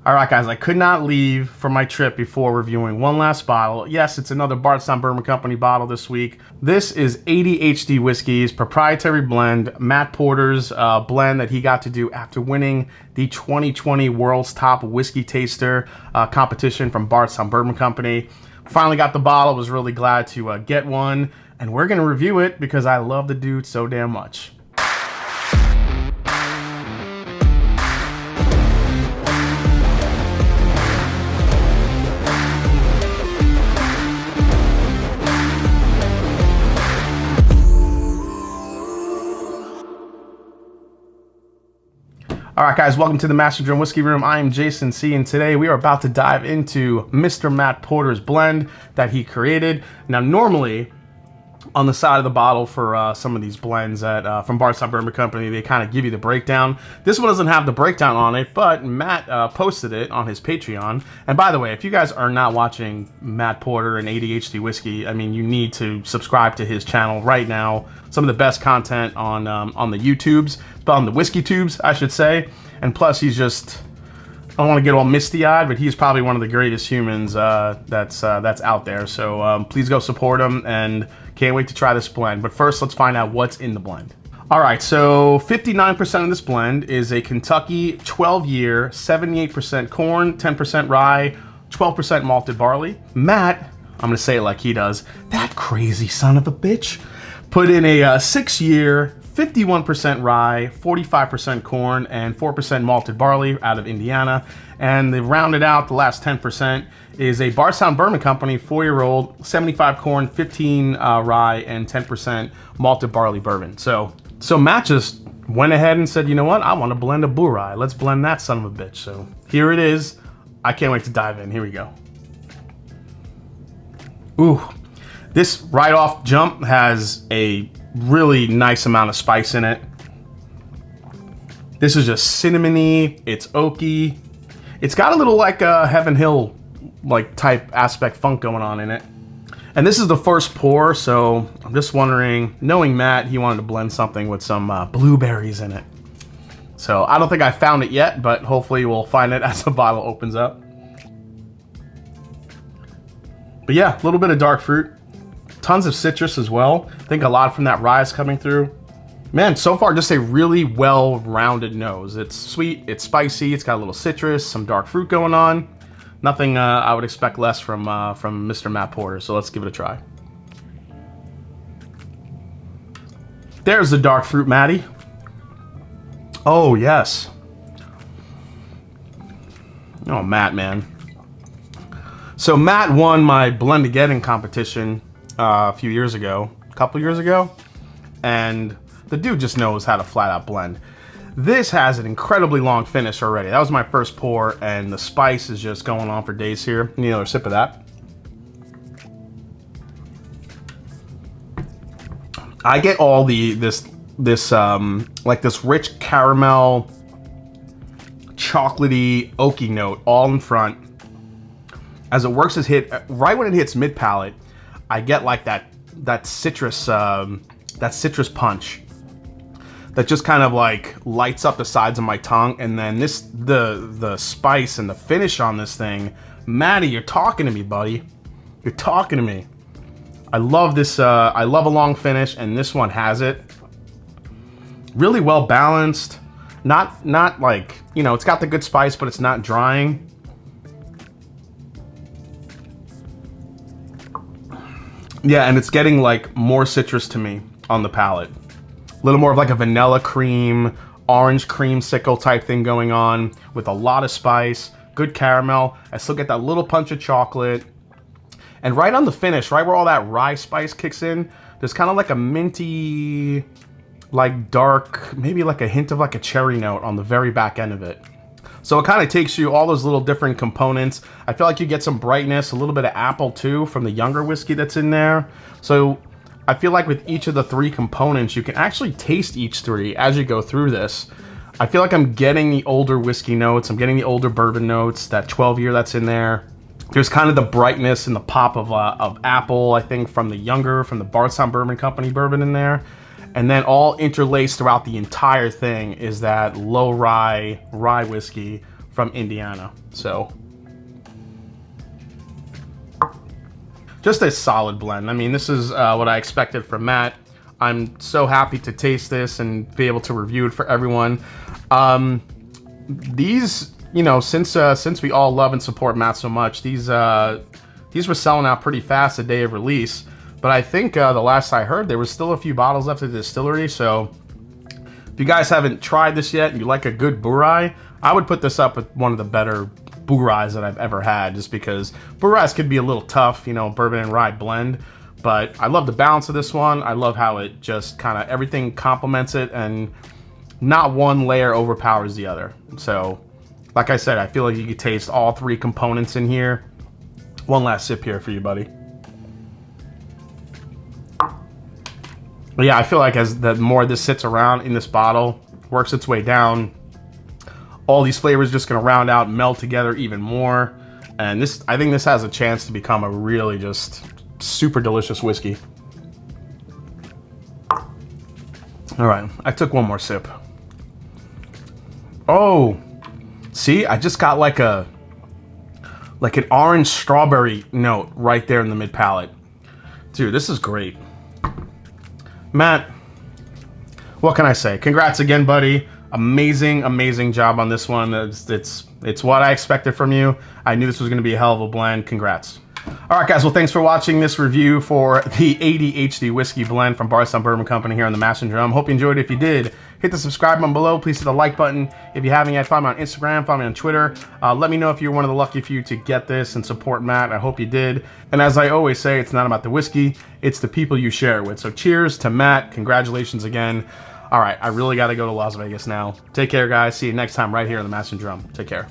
All right, guys, I could not leave from my trip before reviewing one last bottle. Yes, it's another Bardstown Bourbon Company bottle this week. This is ADHD Whiskey's proprietary blend, Matt Porter's blend that he got to do after winning the 2020 World's Top Whiskey Taster competition from Bardstown Bourbon Company. Finally got the bottle, was really glad to get one, and we're gonna review it because I love the dude so damn much. All right, guys, welcome to the Master Drum Whiskey Room. I am Jason C, and today we are about to dive into Mr. Matt Porter's blend that he created. Now, normally, on the side of the bottle for some of these blends from Bardstown Bourbon Company, they kind of give you the breakdown. This one doesn't have the breakdown on it, but Matt posted it on his Patreon. And by the way, if you guys are not watching Matt Porter and ADHD Whiskey, I mean, you need to subscribe to his channel right now. Some of the best content on the YouTubes, on the Whiskey Tubes, I should say. And plus, he's just, I don't want to get all misty-eyed, but he's probably one of the greatest humans that's out there. So please go support him, and can't wait to try this blend. But first, let's find out what's in the blend. All right, so 59% of this blend is a Kentucky 12-year, 78% corn, 10% rye, 12% malted barley. Matt, I'm gonna say it like he does, that crazy son of a bitch, put in a 6-year, 51% rye, 45% corn, and 4% malted barley out of Indiana. And they rounded out the last 10% is a Bardstown Bourbon Company 4-year-old, 75 corn, 15 rye, and 10% malted barley bourbon. So Matt just went ahead and said, you know what? I want to blend a Blue Rye. Let's blend that son of a bitch. So here it is. I can't wait to dive in. Here we go. Ooh, this right off jump has a really nice amount of spice in it. This is just cinnamony, it's oaky. It's got a little like a Heaven Hill like type aspect funk going on in it. And this is the first pour, so I'm just wondering, knowing Matt, he wanted to blend something with some blueberries in it. So I don't think I found it yet, but hopefully we'll find it as the bottle opens up. But yeah, a little bit of dark fruit. Tons of citrus as well. I think a lot from that rye is coming through. Man, so far just a really well-rounded nose. It's sweet, it's spicy, it's got a little citrus, some dark fruit going on. Nothing I would expect less from Mr. Matt Porter, so let's give it a try. There's the dark fruit, Matty. Oh, yes. Oh, Matt, man. So Matt won my Blend-A-Getting competition a few years ago, a couple years ago, and the dude just knows how to flat out blend. This has an incredibly long finish already. That was my first pour, and the spice is just going on for days here. Need another sip of that. I get all this like this rich caramel, chocolatey, oaky note all in front. As it works its hit, right when it hits mid palate, I get like that citrus punch that just kind of like lights up the sides of my tongue, and then the spice and the finish on this thing. Matty, you're talking to me, buddy. You're talking to me. I love this. I love a long finish, and this one has it. Really well balanced. Not like, you know, it's got the good spice, but it's not drying. Yeah, and it's getting like more citrus to me on the palate. A little more of like a vanilla cream, orange creamsicle type thing going on with a lot of spice, good caramel. I still get that little punch of chocolate. And right on the finish, right where all that rye spice kicks in, there's kind of like a minty, like dark, maybe like a hint of like a cherry note on the very back end of it. So it kind of takes you all those little different components. I feel like you get some brightness, a little bit of apple too from the younger whiskey that's in there. So I feel like with each of the three components, you can actually taste each three as you go through this. I feel like I'm getting the older whiskey notes. I'm getting the older bourbon notes, that 12-year that's in there. There's kind of the brightness and the pop of apple, I think, from the Bardstown Bourbon Company bourbon in there. And then all interlaced throughout the entire thing is that low rye whiskey from Indiana. So just a solid blend. I mean, this is what I expected from Matt. I'm so happy to taste this and be able to review it for everyone. These, you know, since we all love and support Matt so much, these were selling out pretty fast the day of release. But I think the last I heard, there was still a few bottles left at the distillery. So if you guys haven't tried this yet and you like a good Burai, I would put this up with one of the better Burais that I've ever had, just because Burais could be a little tough, you know, bourbon and rye blend. But I love the balance of this one. I love how it just kind of everything complements it and not one layer overpowers the other. So like I said, I feel like you could taste all three components in here. One last sip here for you, buddy. But yeah, I feel like as the more this sits around in this bottle, works its way down, all these flavors just gonna round out and meld together even more. And this, I think this has a chance to become a really just super delicious whiskey. All right, I took one more sip. Oh, see, I just got like an orange strawberry note right there in the mid palate. Dude, this is great. Matt, what can I say? Congrats again, buddy. Amazing job on this one. It's what I expected from you. I knew this was gonna be a hell of a blend. Congrats. All right, guys, well, thanks for watching this review for the ADHD Whiskey blend from Bardstown Bourbon Company here on the Mash and Drum. Hope you enjoyed it. If you did, hit the subscribe button below. Please hit the like button. If you haven't yet, follow me on Instagram, follow me on Twitter. Let me know if you're one of the lucky few to get this and support Matt. I hope you did. And as I always say, it's not about the whiskey, it's the people you share it with. So cheers to Matt. Congratulations again. All right, I really got to go to Las Vegas now. Take care, guys. See you next time right here on the Mash and Drum. Take care.